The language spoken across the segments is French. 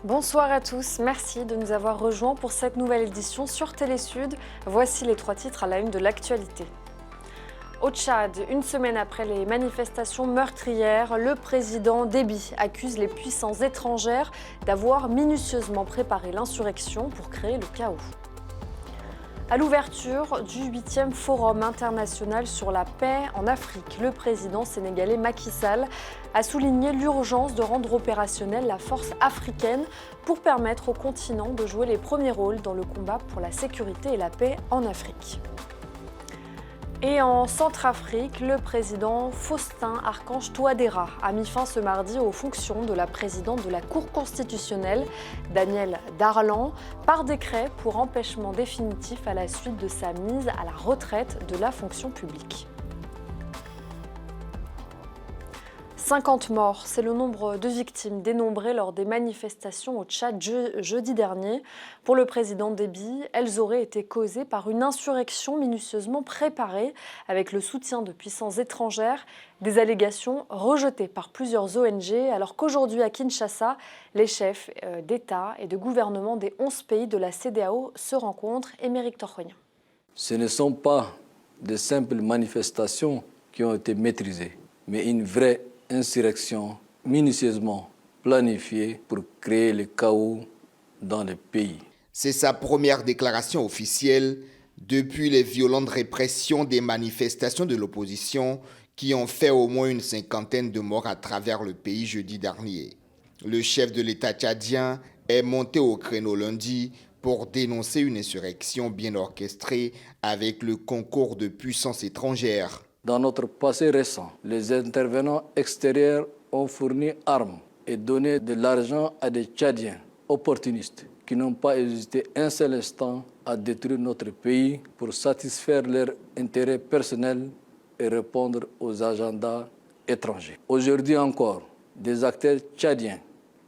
Bonsoir à tous, merci de nous avoir rejoints pour cette nouvelle édition sur Télésud. Voici les 3 titres à la une de l'actualité. Au Tchad, une semaine après les manifestations meurtrières, le président Déby accuse les puissances étrangères d'avoir minutieusement préparé l'insurrection pour créer le chaos. À l'ouverture du 8e Forum international sur la paix en Afrique, le président sénégalais Macky Sall a souligné l'urgence de rendre opérationnelle la force africaine pour permettre au continent de jouer les premiers rôles dans le combat pour la sécurité et la paix en Afrique. Et en Centrafrique, le président Faustin-Archange Touadéra a mis fin ce mardi aux fonctions de la présidente de la Cour constitutionnelle, Danielle Darlan, par décret pour empêchement définitif à la suite de sa mise à la retraite de la fonction publique. 50 morts, c'est le nombre de victimes dénombrées lors des manifestations au Tchad jeudi dernier. Pour le président Déby, elles auraient été causées par une insurrection minutieusement préparée avec le soutien de puissances étrangères, des allégations rejetées par plusieurs ONG, alors qu'aujourd'hui à Kinshasa, les chefs d'État et de gouvernement des 11 pays de la CEDEAO se rencontrent. Émeric Torroignan. Ce ne sont pas de simples manifestations qui ont été maîtrisées, mais une vraie insurrection minutieusement planifiée pour créer le chaos dans le pays. C'est sa première déclaration officielle depuis les violentes répressions des manifestations de l'opposition qui ont fait au moins une 50aine de morts à travers le pays jeudi dernier. Le chef de l'État tchadien est monté au créneau lundi pour dénoncer une insurrection bien orchestrée avec le concours de puissances étrangères. Dans notre passé récent, les intervenants extérieurs ont fourni armes et donné de l'argent à des Tchadiens opportunistes qui n'ont pas hésité un seul instant à détruire notre pays pour satisfaire leurs intérêts personnels et répondre aux agendas étrangers. Aujourd'hui encore, des acteurs tchadiens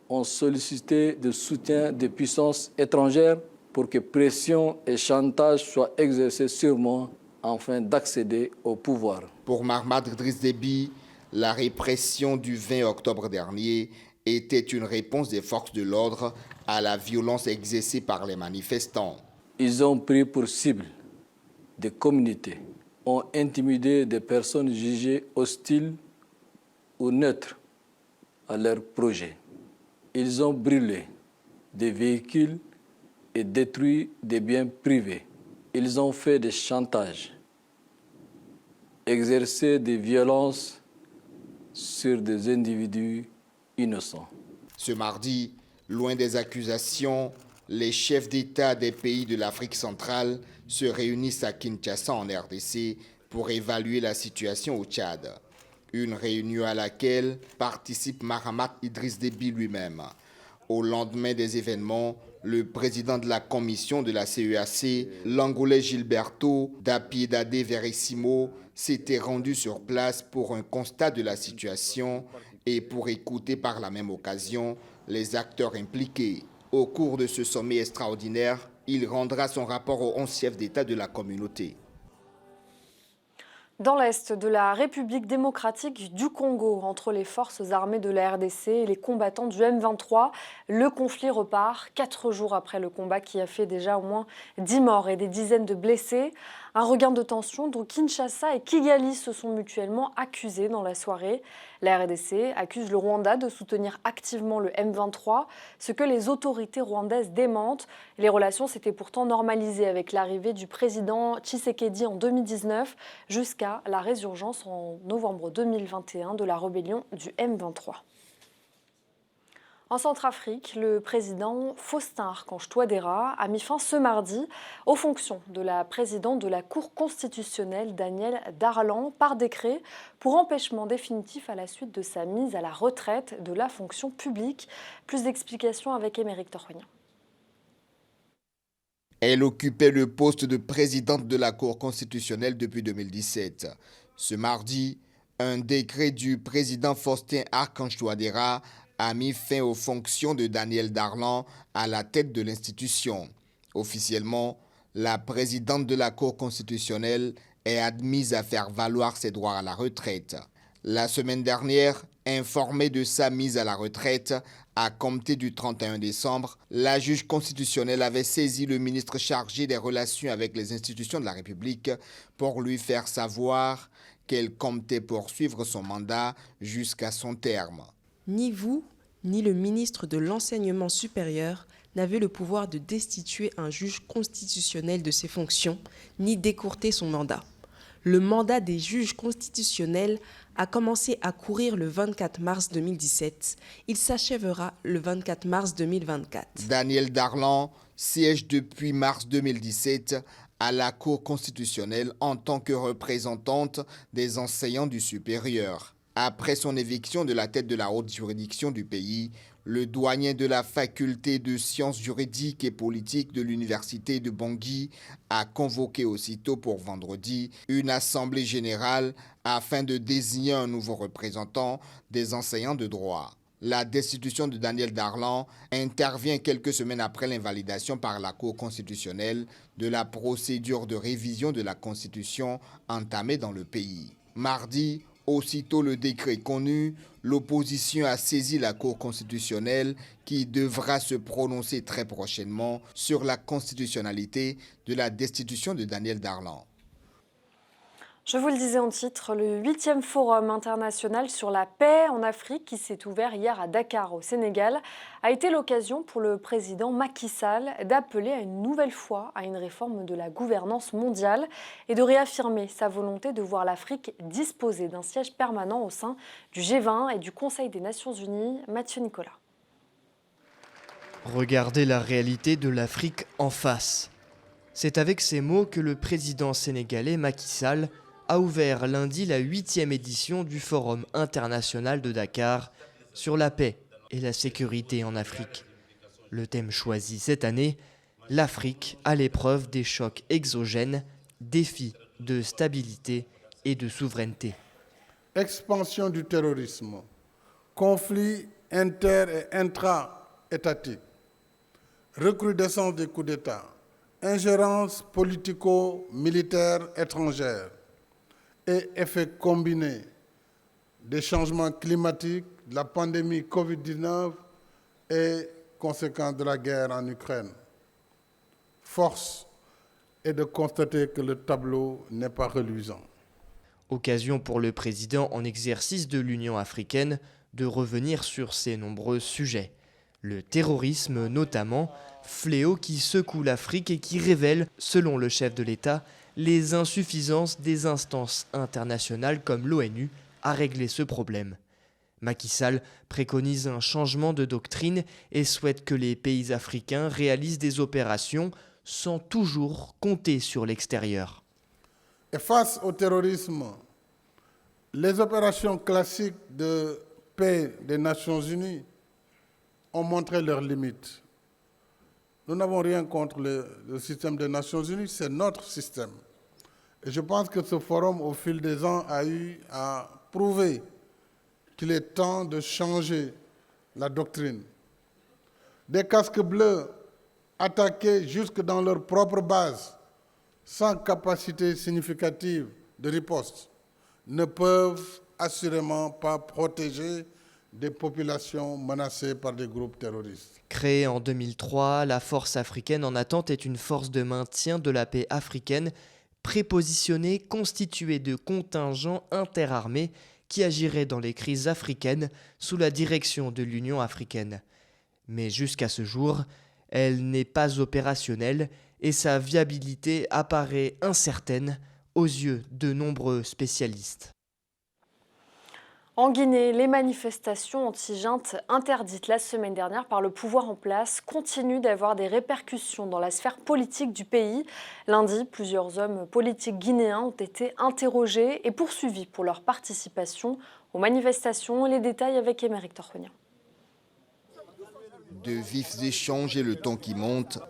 ont sollicité le soutien des puissances étrangères pour que pression et chantage soient exercés sur moi afin d'accéder au pouvoir. Pour Mahamat Idriss Déby, la répression du 20 octobre dernier était une réponse des forces de l'ordre à la violence exercée par les manifestants. Ils ont pris pour cible des communautés, ont intimidé des personnes jugées hostiles ou neutres à leur projet. Ils ont brûlé des véhicules et détruit des biens privés. Ils ont fait des chantages, exercé des violences sur des individus innocents. Ce mardi, loin des accusations, les chefs d'État des pays de l'Afrique centrale se réunissent à Kinshasa en RDC pour évaluer la situation au Tchad. Une réunion à laquelle participe Mahamat Idriss Déby lui-même. Au lendemain des événements, le président de la commission de la CEAC, l'Angolais Gilberto da Piedade Verissimo, s'était rendu sur place pour un constat de la situation et pour écouter par la même occasion les acteurs impliqués. Au cours de ce sommet extraordinaire, il rendra son rapport aux 11 chefs d'État de la communauté. Dans l'est de la République démocratique du Congo, entre les forces armées de la RDC et les combattants du M23, le conflit repart 4 jours après le combat qui a fait déjà au moins 10 morts et des dizaines de blessés. Un regain de tension dont Kinshasa et Kigali se sont mutuellement accusés dans la soirée. La RDC accuse le Rwanda de soutenir activement le M23, ce que les autorités rwandaises démentent. Les relations s'étaient pourtant normalisées avec l'arrivée du président Tshisekedi en 2019 jusqu'à la résurgence en novembre 2021 de la rébellion du M23. En Centrafrique, le président Faustin-Archange Touadéra a mis fin ce mardi aux fonctions de la présidente de la Cour constitutionnelle, Danielle Darlan, par décret pour empêchement définitif à la suite de sa mise à la retraite de la fonction publique. Plus d'explications avec Émeric Torroignan. Elle occupait le poste de présidente de la Cour constitutionnelle depuis 2017. Ce mardi, un décret du président Faustin-Archange Touadéra a mis fin aux fonctions de Danielle Darlan à la tête de l'institution. Officiellement, la présidente de la Cour constitutionnelle est admise à faire valoir ses droits à la retraite. La semaine dernière, Informée de sa mise à la retraite à compter du 31 décembre, la juge constitutionnelle avait saisi le ministre chargé des relations avec les institutions de la République pour lui faire savoir qu'elle comptait poursuivre son mandat jusqu'à son terme. Ni vous, ni le ministre de l'Enseignement supérieur n'avez le pouvoir de destituer un juge constitutionnel de ses fonctions, ni d'écourter son mandat. Le mandat des juges constitutionnels a commencé à courir le 24 mars 2017. Il s'achèvera le 24 mars 2024. Danielle Darlan siège depuis mars 2017 à la Cour constitutionnelle en tant que représentante des enseignants du supérieur. Après son éviction de la tête de la haute juridiction du pays, le doyen de la faculté de sciences juridiques et politiques de l'université de Bangui a convoqué aussitôt pour vendredi une assemblée générale afin de désigner un nouveau représentant des enseignants de droit. La destitution de Danielle Darlan intervient quelques semaines après l'invalidation par la Cour constitutionnelle de la procédure de révision de la Constitution entamée dans le pays. Mardi, aussitôt le décret connu, l'opposition a saisi la Cour constitutionnelle qui devra se prononcer très prochainement sur la constitutionnalité de la destitution de Danielle Darlan. Je vous le disais en titre, le 8e Forum international sur la paix en Afrique qui s'est ouvert hier à Dakar au Sénégal a été l'occasion pour le président Macky Sall d'appeler une nouvelle fois à une réforme de la gouvernance mondiale et de réaffirmer sa volonté de voir l'Afrique disposer d'un siège permanent au sein du G20 et du Conseil des Nations Unies. Mathieu Nicolas. Regardez la réalité de l'Afrique en face. C'est avec ces mots que le président sénégalais Macky Sall a ouvert lundi la 8e édition du Forum international de Dakar sur la paix et la sécurité en Afrique. Le thème choisi cette année, l'Afrique à l'épreuve des chocs exogènes, défis de stabilité et de souveraineté. Expansion du terrorisme, conflits inter- et intra-étatiques, recrudescence des coups d'État, ingérence politico-militaire étrangère et effets combinés des changements climatiques, de la pandémie Covid-19 et conséquences de la guerre en Ukraine. Force est de constater que le tableau n'est pas reluisant. Occasion pour le président en exercice de l'Union africaine de revenir sur ces nombreux sujets. Le terrorisme notamment, fléau qui secoue l'Afrique et qui révèle, selon le chef de l'État, les insuffisances des instances internationales comme l'ONU à régler ce problème. Macky Sall préconise un changement de doctrine et souhaite que les pays africains réalisent des opérations sans toujours compter sur l'extérieur. Et face au terrorisme, les opérations classiques de paix des Nations Unies ont montré leurs limites. Nous n'avons rien contre le système des Nations Unies, c'est notre système. Et je pense que ce forum, au fil des ans, a eu à prouver qu'il est temps de changer la doctrine. Des casques bleus attaqués jusque dans leur propre base, sans capacité significative de riposte, ne peuvent assurément pas protéger des populations menacées par des groupes terroristes. Créée en 2003, la Force africaine en attente est une force de maintien de la paix africaine prépositionnée, constituée de contingents interarmés qui agiraient dans les crises africaines sous la direction de l'Union africaine. Mais jusqu'à ce jour, elle n'est pas opérationnelle et sa viabilité apparaît incertaine aux yeux de nombreux spécialistes. En Guinée, les manifestations anti-junte interdites la semaine dernière par le pouvoir en place continuent d'avoir des répercussions dans la sphère politique du pays. Lundi, plusieurs hommes politiques guinéens ont été interrogés et poursuivis pour leur participation aux manifestations. Les détails avec Émeric Torrognan. De vifs échanges et le ton qui monte,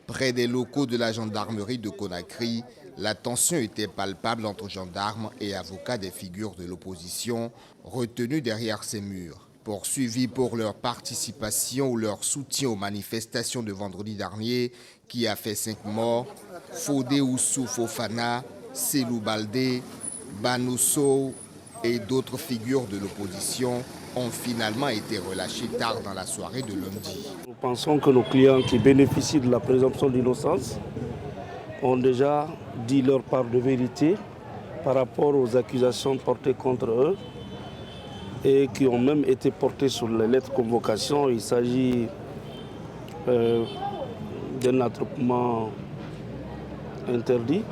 près des locaux de la gendarmerie de Conakry, la tension était palpable entre gendarmes et avocats des figures de l'opposition retenus derrière ces murs. Poursuivis pour leur participation ou leur soutien aux manifestations de vendredi dernier qui a fait 5 morts, Fodé Oussou Fofana, Selou Baldé, Banousso et d'autres figures de l'opposition ont finalement été relâchés tard dans la soirée de lundi. Nous pensons que nos clients qui bénéficient de la présomption d'innocence ont déjà dit leur part de vérité par rapport aux accusations portées contre eux et qui ont même été portées sur les lettres de convocation. Il s'agit d'un attroupement interdit,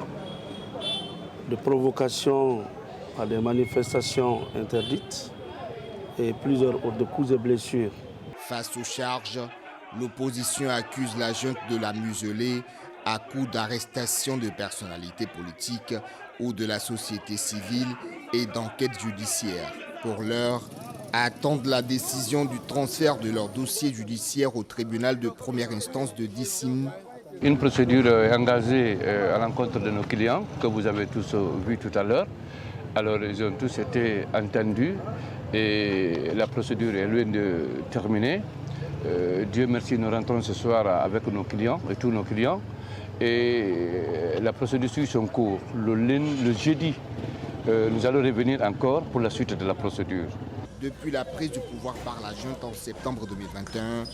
de provocation à des manifestations interdites et plusieurs autres coups et blessures. Face aux charges, l'opposition accuse la junte de la museler à coups d'arrestation de personnalités politiques ou de la société civile et d'enquêtes judiciaires. Pour l'heure, attendent la décision du transfert de leur dossier judiciaire au tribunal de première instance de Dissine. Une procédure est engagée à l'encontre de nos clients, que vous avez tous vu tout à l'heure. Alors, ils ont tous été entendus et la procédure est loin de terminer. Dieu merci, nous rentrons ce soir avec nos clients et tous nos clients. Et la procédure suit son cours. Le jeudi, nous allons revenir encore pour la suite de la procédure. Depuis la prise du pouvoir par la junte en septembre 2021,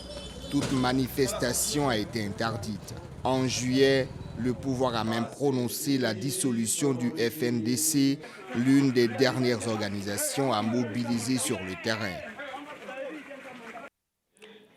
toute manifestation a été interdite. En juillet, le pouvoir a même prononcé la dissolution du FNDC, l'une des dernières organisations à mobiliser sur le terrain.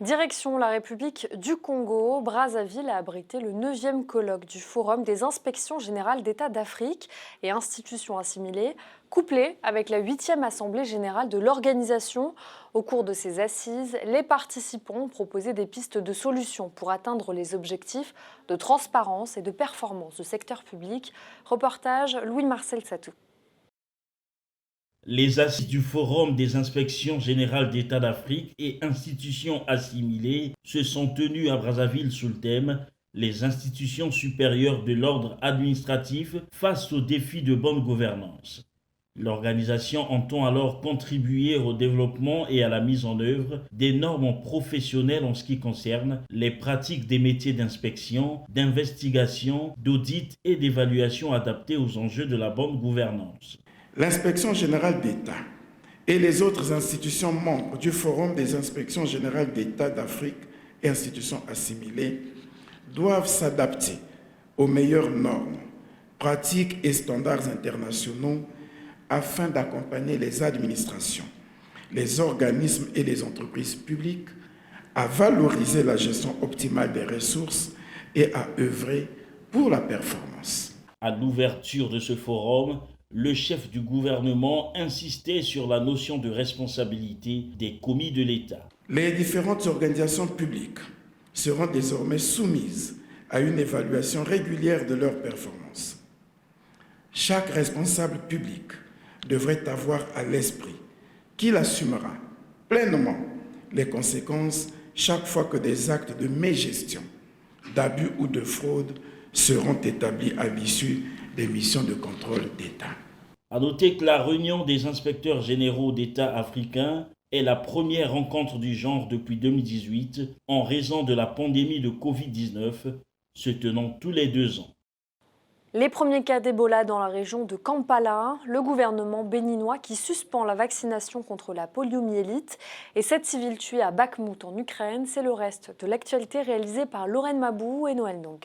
Direction la République du Congo, Brazzaville a abrité le 9e colloque du Forum des inspections générales d'État d'Afrique et institutions assimilées, couplé avec la 8e Assemblée générale de l'organisation. Au cours de ces assises, les participants ont proposé des pistes de solutions pour atteindre les objectifs de transparence et de performance du secteur public. Reportage Louis-Marcel Satou. Les assises du Forum des inspections générales d'État d'Afrique et institutions assimilées se sont tenues à Brazzaville sous le thème « Les institutions supérieures de l'ordre administratif face aux défis de bonne gouvernance ». L'organisation entend alors contribuer au développement et à la mise en œuvre des normes professionnelles en ce qui concerne les pratiques des métiers d'inspection, d'investigation, d'audit et d'évaluation adaptés aux enjeux de la bonne gouvernance. L'Inspection générale d'État et les autres institutions membres du Forum des inspections générales d'État d'Afrique et institutions assimilées doivent s'adapter aux meilleures normes, pratiques et standards internationaux afin d'accompagner les administrations, les organismes et les entreprises publiques à valoriser la gestion optimale des ressources et à œuvrer pour la performance. À l'ouverture de ce forum, le chef du gouvernement insistait sur la notion de responsabilité des commis de l'État. Les différentes organisations publiques seront désormais soumises à une évaluation régulière de leurs performances. Chaque responsable public devrait avoir à l'esprit qu'il assumera pleinement les conséquences chaque fois que des actes de mégestion, d'abus ou de fraude seront établis à l'issue des missions de contrôle d'État. À noter que la réunion des inspecteurs généraux d'État africains est la première rencontre du genre depuis 2018 en raison de la pandémie de Covid-19 se tenant tous les 2 ans. Les premiers cas d'Ebola dans la région de Kampala, le gouvernement béninois qui suspend la vaccination contre la poliomyélite et 7 civils tués à Bakhmout en Ukraine, c'est le reste de l'actualité réalisée par Lorraine Mabou et Noël Dong.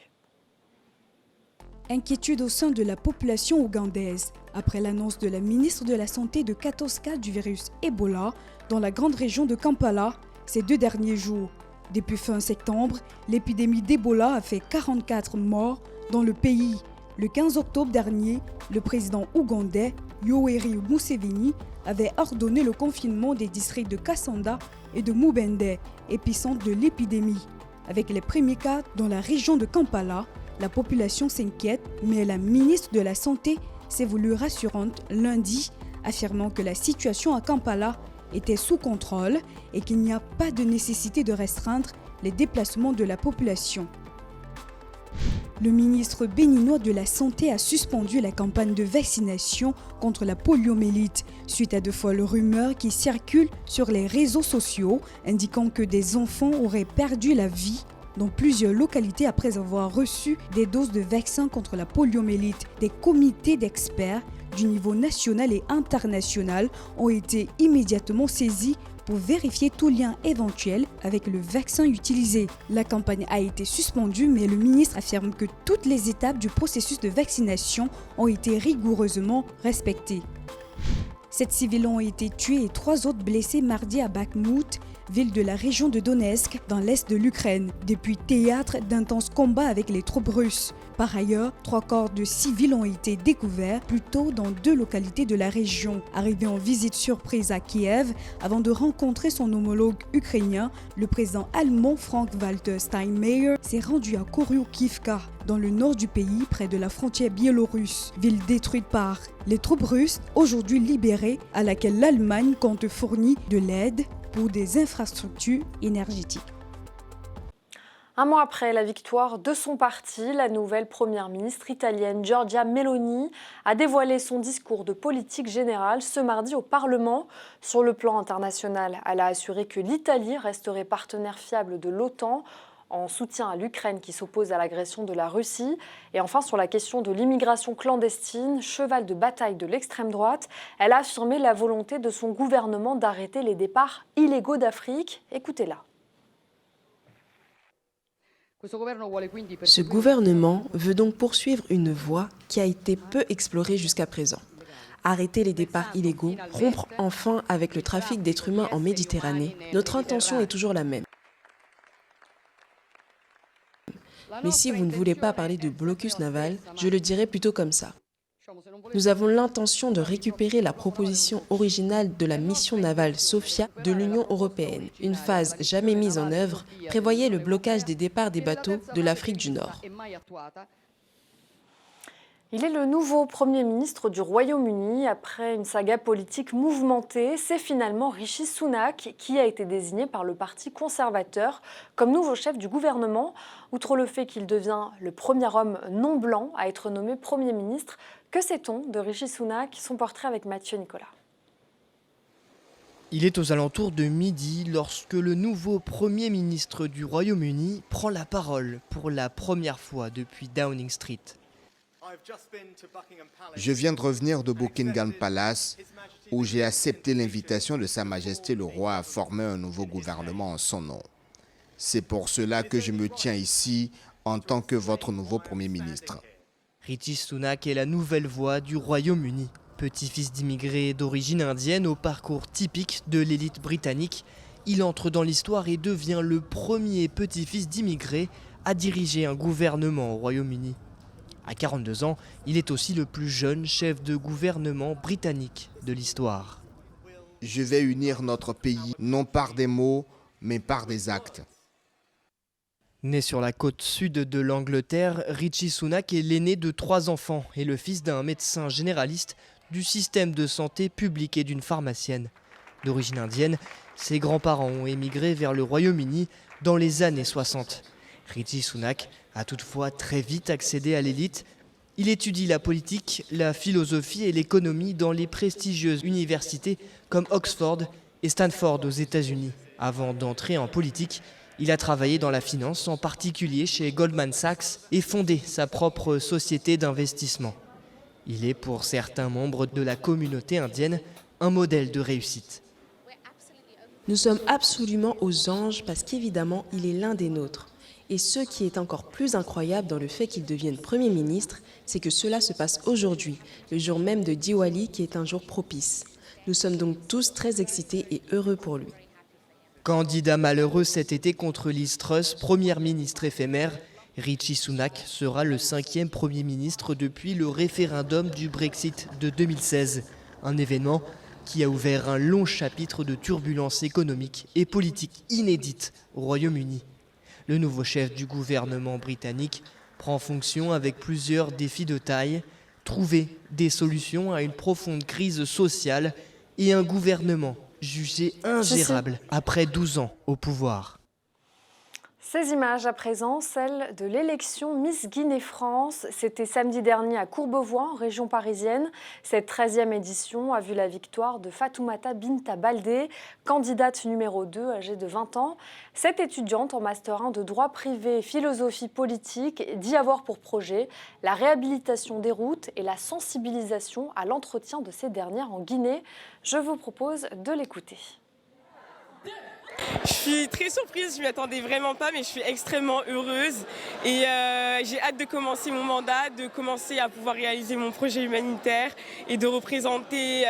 Inquiétude au sein de la population ougandaise après l'annonce de la ministre de la Santé de 14 cas du virus Ebola dans la grande région de Kampala ces 2 derniers jours. Depuis fin septembre, l'épidémie d'Ebola a fait 44 morts dans le pays. Le 15 octobre dernier, le président ougandais Yoweri Museveni avait ordonné le confinement des districts de Kassanda et de Mubende, épicentre de l'épidémie. Avec les premiers cas dans la région de Kampala, la population s'inquiète, mais la ministre de la Santé s'est voulue rassurante lundi, affirmant que la situation à Kampala était sous contrôle et qu'il n'y a pas de nécessité de restreindre les déplacements de la population. Le ministre béninois de la Santé a suspendu la campagne de vaccination contre la poliomyélite suite à de folles rumeurs qui circulent sur les réseaux sociaux indiquant que des enfants auraient perdu la vie dans plusieurs localités après avoir reçu des doses de vaccins contre la poliomyélite. Des comités d'experts du niveau national et international ont été immédiatement saisis pour vérifier tout lien éventuel avec le vaccin utilisé. La campagne a été suspendue, mais le ministre affirme que toutes les étapes du processus de vaccination ont été rigoureusement respectées. 7 civils ont été tués et 3 autres blessés mardi à Bakhmout, ville de la région de Donetsk, dans l'est de l'Ukraine, depuis théâtre d'intenses combats avec les troupes russes. Par ailleurs, 3 corps de civils ont été découverts plus tôt dans 2 localités de la région. Arrivé en visite surprise à Kiev, avant de rencontrer son homologue ukrainien, le président allemand Frank-Walter Steinmeier s'est rendu à Koryukivka, dans le nord du pays, près de la frontière biélorusse, ville détruite par les troupes russes, aujourd'hui libérées, à laquelle l'Allemagne compte fournir de l'aide pour des infrastructures énergétiques. Un mois après la victoire de son parti, la nouvelle première ministre italienne Giorgia Meloni a dévoilé son discours de politique générale ce mardi au Parlement. Sur le plan international, elle a assuré que l'Italie resterait partenaire fiable de l'OTAN en soutien à l'Ukraine qui s'oppose à l'agression de la Russie. Et enfin, sur la question de l'immigration clandestine, cheval de bataille de l'extrême droite, elle a affirmé la volonté de son gouvernement d'arrêter les départs illégaux d'Afrique. Écoutez-la. Ce gouvernement veut donc poursuivre une voie qui a été peu explorée jusqu'à présent. Arrêter les départs illégaux, rompre enfin avec le trafic d'êtres humains en Méditerranée, notre intention est toujours la même. Mais si vous ne voulez pas parler de blocus naval, je le dirais plutôt comme ça. Nous avons l'intention de récupérer la proposition originale de la mission navale Sophia de l'Union européenne. Une phase jamais mise en œuvre prévoyait le blocage des départs des bateaux de l'Afrique du Nord. Il est le nouveau Premier ministre du Royaume-Uni. Après une saga politique mouvementée, c'est finalement Rishi Sunak qui a été désigné par le Parti conservateur comme nouveau chef du gouvernement. Outre le fait qu'il devient le premier homme non blanc à être nommé Premier ministre, que sait-on de Rishi Sunak? Son portrait avec Mathieu Nicolas. Il est aux alentours de midi lorsque le nouveau Premier ministre du Royaume-Uni prend la parole pour la première fois depuis Downing Street. Je viens de revenir de Buckingham Palace où j'ai accepté l'invitation de Sa Majesté le Roi à former un nouveau gouvernement en son nom. C'est pour cela que je me tiens ici en tant que votre nouveau Premier ministre. Rishi Sunak est la nouvelle voix du Royaume-Uni. Petit-fils d'immigrés d'origine indienne au parcours typique de l'élite britannique, il entre dans l'histoire et devient le premier petit-fils d'immigrés à diriger un gouvernement au Royaume-Uni. À 42 ans, il est aussi le plus jeune chef de gouvernement britannique de l'histoire. Je vais unir notre pays, non par des mots, mais par des actes. Né sur la côte sud de l'Angleterre, Rishi Sunak est l'aîné de 3 enfants et le fils d'un médecin généraliste du système de santé public et d'une pharmacienne. D'origine indienne, ses grands-parents ont émigré vers le Royaume-Uni dans les années 60. Rishi Sunak a toutefois très vite accédé à l'élite. Il étudie la politique, la philosophie et l'économie dans les prestigieuses universités comme Oxford et Stanford aux États-Unis. Avant d'entrer en politique, il a travaillé dans la finance, en particulier chez Goldman Sachs, et fondé sa propre société d'investissement. Il est pour certains membres de la communauté indienne un modèle de réussite. Nous sommes absolument aux anges parce qu'évidemment, il est l'un des nôtres. Et ce qui est encore plus incroyable dans le fait qu'il devienne Premier ministre, c'est que cela se passe aujourd'hui, le jour même de Diwali qui est un jour propice. Nous sommes donc tous très excités et heureux pour lui. Candidat malheureux cet été contre Liz Truss, première ministre éphémère, Rishi Sunak sera le 5e Premier ministre depuis le référendum du Brexit de 2016. Un événement qui a ouvert un long chapitre de turbulences économiques et politiques inédites au Royaume-Uni. Le nouveau chef du gouvernement britannique prend fonction avec plusieurs défis de taille, trouver des solutions à une profonde crise sociale et un gouvernement jugé ingérable après 12 ans au pouvoir. Ces images à présent, celles de l'élection Miss Guinée-France. C'était samedi dernier à Courbevoie, en région parisienne. Cette 13e édition a vu la victoire de Fatoumata Binta Baldé, candidate numéro 2, âgée de 20 ans. Cette étudiante en Master 1 de droit privé et philosophie politique dit avoir pour projet la réhabilitation des routes et la sensibilisation à l'entretien de ces dernières en Guinée. Je vous propose de l'écouter. Je suis très surprise, je m'y attendais vraiment pas, mais je suis extrêmement heureuse et j'ai hâte de commencer mon mandat, de commencer à pouvoir réaliser mon projet humanitaire et de représenter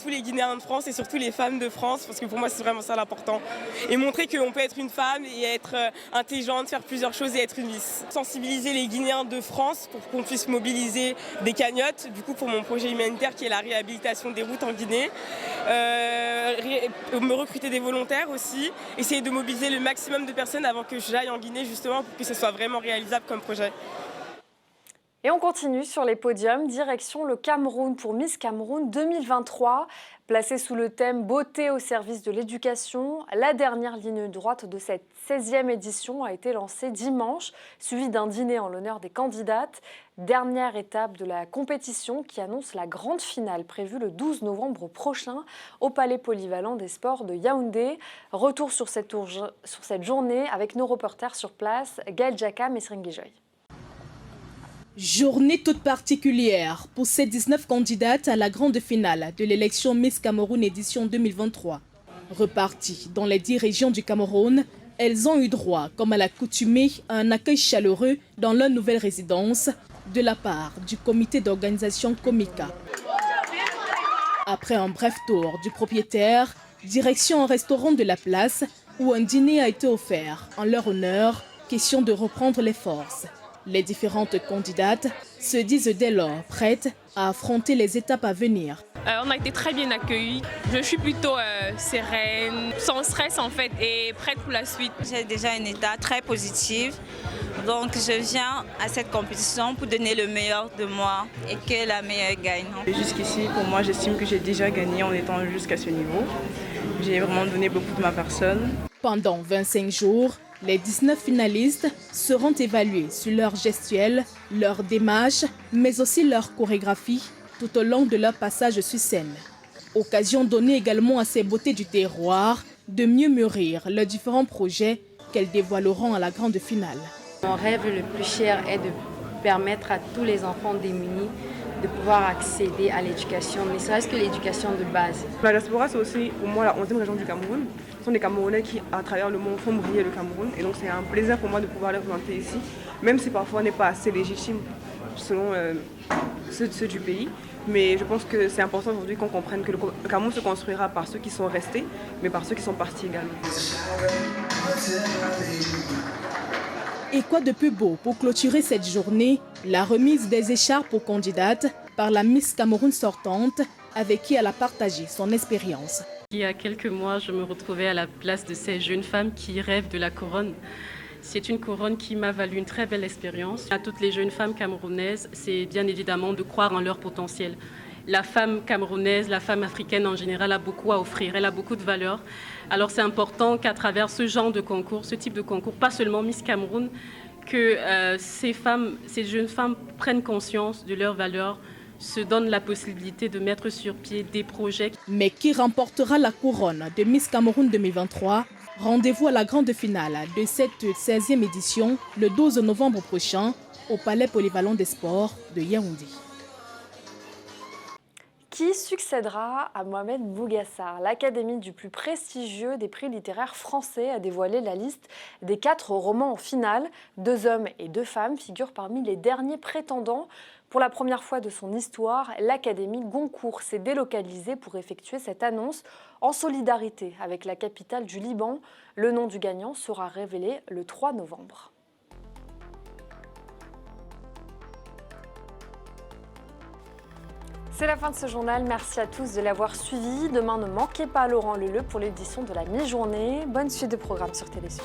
tous les Guinéens de France et surtout les femmes de France, parce que pour moi c'est vraiment ça l'important. Et montrer qu'on peut être une femme et être intelligente, faire plusieurs choses et être une Miss. Sensibiliser les Guinéens de France pour qu'on puisse mobiliser des cagnottes, du coup pour mon projet humanitaire qui est la réhabilitation des routes en Guinée, me recruter des volontaires aussi. Essayer de mobiliser le maximum de personnes avant que j'aille en Guinée justement pour que ce soit vraiment réalisable comme projet. Et on continue sur les podiums, direction le Cameroun pour Miss Cameroun 2023. Placée sous le thème « Beauté au service de l'éducation », la dernière ligne droite de cette 16e édition a été lancée dimanche, suivie d'un dîner en l'honneur des candidates. Dernière étape de la compétition qui annonce la grande finale prévue le 12 novembre prochain au Palais Polyvalent des Sports de Yaoundé. Retour sur cette journée avec nos reporters sur place, Gaël Jakam et Sringi Joy. Journée toute particulière pour ces 19 candidates à la grande finale de l'élection Miss Cameroun édition 2023. Reparties dans les 10 régions du Cameroun, elles ont eu droit, comme à l'accoutumée, à un accueil chaleureux dans leur nouvelle résidence de la part du comité d'organisation Comica. Après un bref tour du propriétaire, direction un restaurant de la place où un dîner a été offert en leur honneur, question de reprendre les forces. Les différentes candidates se disent dès lors prêtes à affronter les étapes à venir. On a été très bien accueillis. Je suis plutôt sereine, sans stress en fait, et prête pour la suite. J'ai déjà un état très positif, donc je viens à cette compétition pour donner le meilleur de moi et que la meilleure gagne. Jusqu'ici, pour moi, j'estime que j'ai déjà gagné en étant jusqu'à ce niveau. J'ai vraiment donné beaucoup de ma personne. Pendant 25 jours, les 19 finalistes seront évalués sur leur gestuelle, leur démarche, mais aussi leur chorégraphie tout au long de leur passage sur scène. Occasion donnée également à ces beautés du terroir de mieux mûrir leurs différents projets qu'elles dévoileront à la grande finale. Mon rêve le plus cher est de permettre à tous les enfants démunis de pouvoir accéder à l'éducation, ne serait-ce que l'éducation de base. La diaspora, c'est aussi pour moi la 11e région du Cameroun. Ce sont des Camerounais qui, à travers le monde, font briller le Cameroun. Et donc c'est un plaisir pour moi de pouvoir les représenter ici, même si parfois on n'est pas assez légitime selon ceux du pays. Mais je pense que c'est important aujourd'hui qu'on comprenne que le Cameroun se construira par ceux qui sont restés, mais par ceux qui sont partis également. Et quoi de plus beau pour clôturer cette journée, la remise des écharpes aux candidates par la Miss Cameroun sortante avec qui elle a partagé son expérience. Il y a quelques mois, je me retrouvais à la place de ces jeunes femmes qui rêvent de la couronne. C'est une couronne qui m'a valu une très belle expérience. À toutes les jeunes femmes camerounaises, c'est bien évidemment de croire en leur potentiel. La femme camerounaise, la femme africaine en général a beaucoup à offrir, elle a beaucoup de valeur. Alors c'est important qu'à travers ce genre de concours, ce type de concours, pas seulement Miss Cameroun, que ces jeunes femmes prennent conscience de leurs valeurs, se donnent la possibilité de mettre sur pied des projets. Mais qui remportera la couronne de Miss Cameroun 2023 ? Rendez-vous à la grande finale de cette 16e édition le 12 novembre prochain au Palais Polyvalent des Sports de Yaoundé. Qui succédera à Mohamed Bougassar? L'Académie du plus prestigieux des prix littéraires français a dévoilé la liste des 4 romans en finale. 2 hommes et 2 femmes figurent parmi les derniers prétendants. Pour la première fois de son histoire, l'Académie Goncourt s'est délocalisée pour effectuer cette annonce en solidarité avec la capitale du Liban. Le nom du gagnant sera révélé le 3 novembre. C'est la fin de ce journal. Merci à tous de l'avoir suivi. Demain, ne manquez pas Laurent Leleu pour l'édition de la mi-journée. Bonne suite de programmes sur Télé Sud.